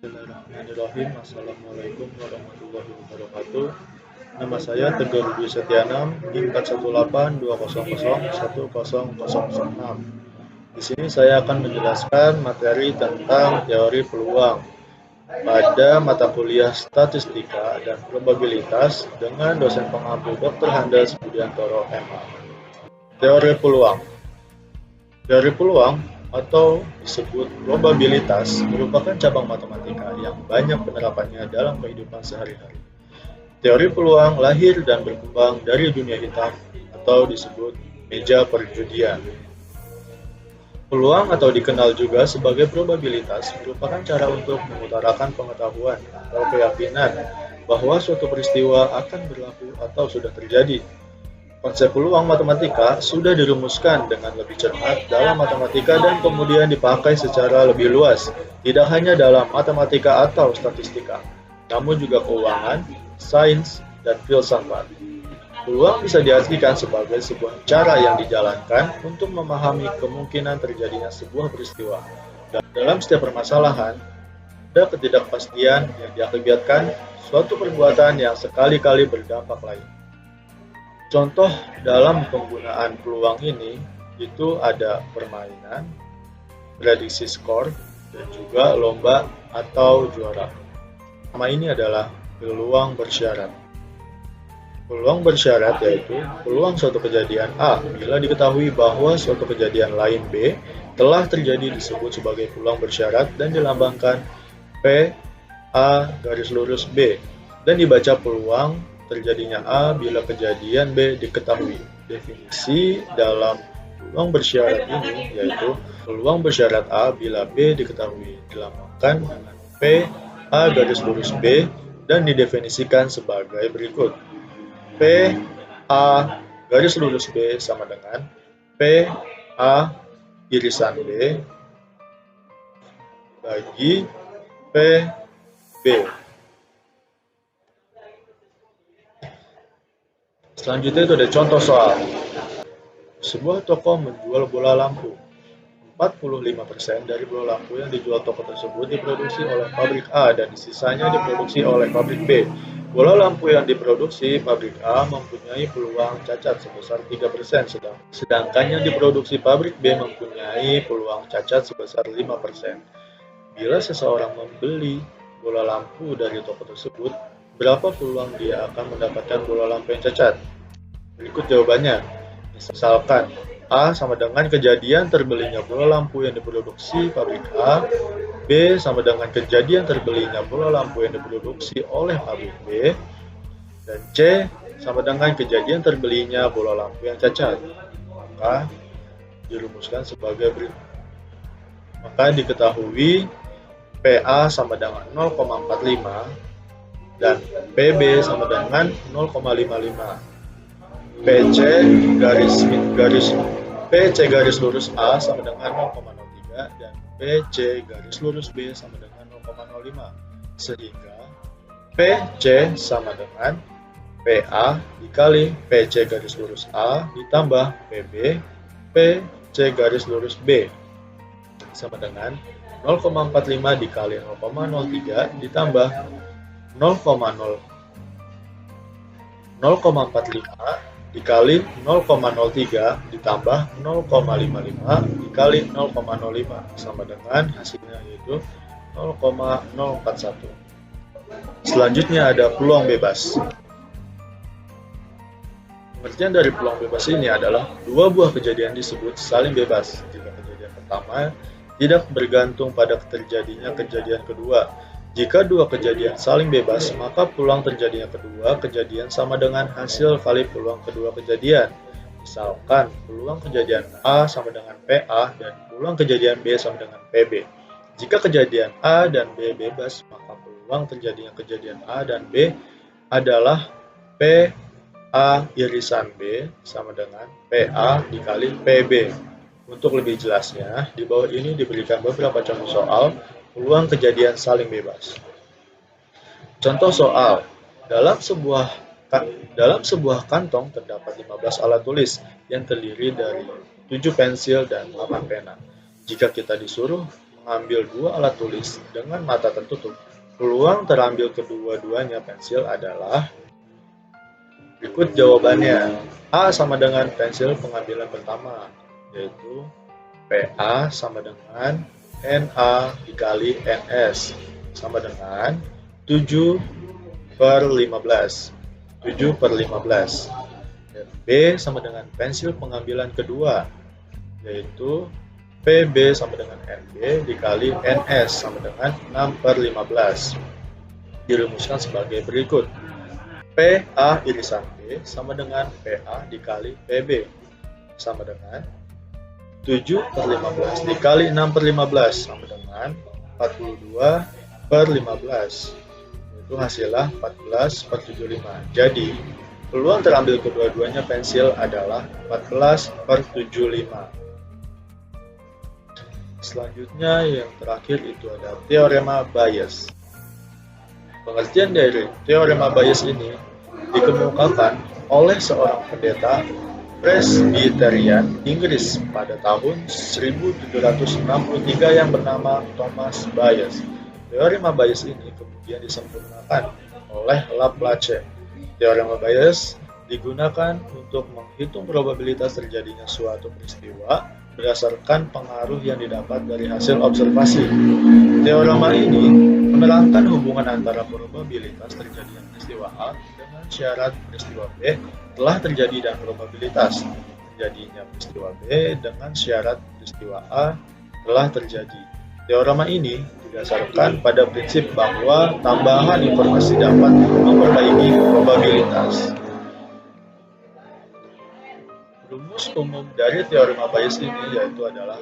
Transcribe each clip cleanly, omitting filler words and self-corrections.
Bismillahirrahmanirrahim. Assalamualaikum warahmatullahi wabarakatuh. Nama saya Teguh Budi Setianam, NIM 41820001006. Di sini saya akan menjelaskan materi tentang teori peluang pada mata kuliah Statistika dan Probabilitas dengan dosen pengampu Dr. Handes Budiantoro MA. Teori peluang. Teori peluang atau disebut probabilitas merupakan cabang matematika yang banyak penerapannya dalam kehidupan sehari-hari. Teori peluang lahir dan berkembang dari dunia hitam atau disebut meja perjudian. Peluang atau dikenal juga sebagai probabilitas merupakan cara untuk mengutarakan pengetahuan atau keyakinan bahwa suatu peristiwa akan berlaku atau sudah terjadi. Konsep peluang matematika sudah dirumuskan dengan lebih cermat dalam matematika dan kemudian dipakai secara lebih luas, tidak hanya dalam matematika atau statistika, namun juga keuangan, sains, dan filsafat. Peluang bisa diartikan sebagai sebuah cara yang dijalankan untuk memahami kemungkinan terjadinya sebuah peristiwa. Dalam setiap permasalahan, ada ketidakpastian yang diakibatkan suatu perbuatan yang sekali-kali berdampak lain. Contoh dalam penggunaan peluang ini itu ada permainan, prediksi skor, dan juga lomba atau juara. Nama ini adalah peluang bersyarat. Peluang bersyarat yaitu peluang suatu kejadian A bila diketahui bahwa suatu kejadian lain B telah terjadi disebut sebagai peluang bersyarat dan dilambangkan P A garis lurus B dan dibaca peluang terjadinya A bila kejadian B diketahui. Definisi dalam peluang bersyarat ini yaitu peluang bersyarat A bila B diketahui dilambangkan dengan P A garis lurus B dan didefinisikan sebagai berikut. P A garis lurus B sama dengan P A irisan B bagi P B. Selanjutnya itu ada contoh soal. Sebuah toko menjual bola lampu. 45% dari bola lampu yang dijual toko tersebut diproduksi oleh pabrik A dan sisanya diproduksi oleh pabrik B. Bola lampu yang diproduksi pabrik A mempunyai peluang cacat sebesar 3%, sedangkan yang diproduksi pabrik B mempunyai peluang cacat sebesar 5%. Bila seseorang membeli bola lampu dari toko tersebut, berapa peluang dia akan mendapatkan bola lampu yang cacat? Berikut jawabannya. Misalkan A sama dengan kejadian terbelinya bola lampu yang diproduksi pabrik A, B sama dengan kejadian terbelinya bola lampu yang diproduksi oleh pabrik B, dan C sama dengan kejadian terbelinya bola lampu yang cacat. Maka dirumuskan sebagai berikut. Maka diketahui PA sama dengan 0,45 dan PB sama dengan 0,55. PC garis lurus A sama dengan 0,03 dan PC garis lurus B sama dengan 0,05, sehingga PC sama dengan PA dikali PC garis lurus A ditambah PB PC garis lurus B sama dengan 0,45 dikali 0,03 ditambah 0,45 dikali 0,03 ditambah 0,55 dikali 0,05 sama dengan hasilnya yaitu 0,041. Selanjutnya ada peluang bebas. Pengertian dari peluang bebas ini adalah dua buah kejadian disebut saling bebas jika kejadian pertama tidak bergantung pada terjadinya kejadian kedua. Jika dua kejadian saling bebas, maka peluang terjadinya kedua kejadian sama dengan hasil kali peluang kedua kejadian. Misalkan, peluang kejadian A sama dengan PA dan peluang kejadian B sama dengan PB. Jika kejadian A dan B bebas, maka peluang terjadinya kejadian A dan B adalah PA irisan B sama dengan PA dikali PB. Untuk lebih jelasnya, di bawah ini diberikan beberapa contoh soal peluang kejadian saling bebas. Contoh soal, dalam sebuah kantong terdapat 15 alat tulis yang terdiri dari 7 pensil dan 8 pena. Jika kita disuruh mengambil dua alat tulis dengan mata tertutup, peluang terambil kedua-duanya pensil adalah berikut jawabannya. A sama dengan pensil pengambilan pertama, yaitu PA sama dengan NA dikali NS sama dengan 7/15. 7/15. Dan B sama dengan pensil pengambilan kedua, yaitu PB sama dengan NB dikali NS sama dengan 6/15. Dirumuskan sebagai berikut. PA irisan B sama dengan PA dikali PB sama dengan 7/15 dikali 6/15 sama dengan 42/15. Itu hasilnya 14/75. Jadi, peluang terambil kedua-duanya pensil adalah 14/75. Selanjutnya yang terakhir itu ada teorema Bayes. Pengertian dari teorema Bayes ini dikemukakan oleh seorang pendeta Presbyterian Inggris pada tahun 1763 yang bernama Thomas Bayes. Teorema Bayes ini kemudian disempurnakan oleh Laplace. Teorema Bayes digunakan untuk menghitung probabilitas terjadinya suatu peristiwa berdasarkan pengaruh yang didapat dari hasil observasi. Teorema ini menerangkan hubungan antara probabilitas terjadinya peristiwa A dengan syarat peristiwa B telah terjadi dan probabilitas terjadinya peristiwa B dengan syarat peristiwa A telah terjadi. Teorema ini didasarkan pada prinsip bahwa tambahan informasi dapat memperbaiki probabilitas. Rumus umum dari teorema Bayes ini yaitu adalah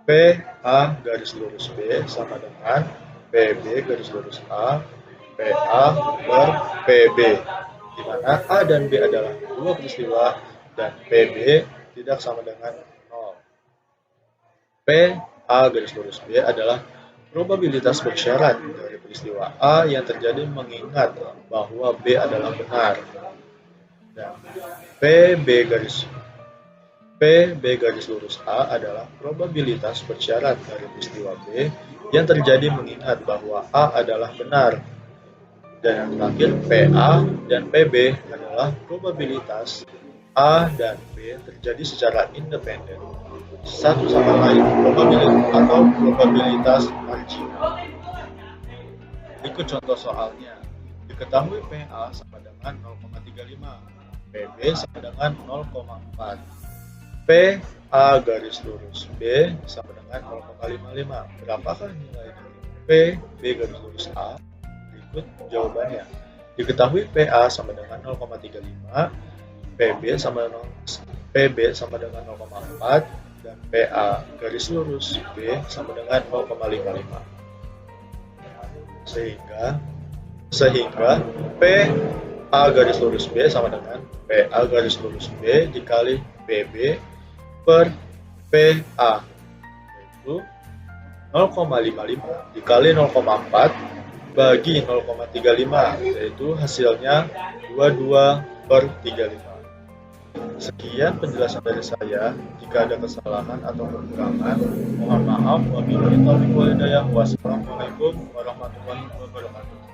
PA garis lurus B sama dengan PB garis lurus A PA per PB, di mana A dan B adalah dua peristiwa dan PB tidak sama dengan 0. PA garis lurus B adalah probabilitas bersyarat dari peristiwa A yang terjadi mengingat bahwa B adalah benar, dan PB garis lurus A adalah probabilitas bersyarat dari peristiwa B yang terjadi mengingat bahwa A adalah benar. Dan yang terakhir, PA dan PB adalah probabilitas A dan B terjadi secara independen satu sama lain, probabilitas marginal. Berikut contoh soalnya. Diketahui PA sama dengan 0,35, PB sama dengan 0,4. PA garis lurus B sama dengan 0,55. Berapakah nilai dari PB garis lurus A? Berikut jawabannya. Diketahui PA sama dengan 0,35, PB sama dengan 0,4, dan PA garis lurus B sama dengan 0,55. Sehingga PA garis lurus B sama dengan PA garis lurus B dikali PB per PA, yaitu 0,55 dikali 0,4 bagi 0,35, yaitu hasilnya 22/35. Sekian penjelasan dari saya. Jika ada kesalahan atau kekurangan, mohon maaf. Wabillahi taufiq wal hidayah. Wassalamualaikum warahmatullahi wabarakatuh.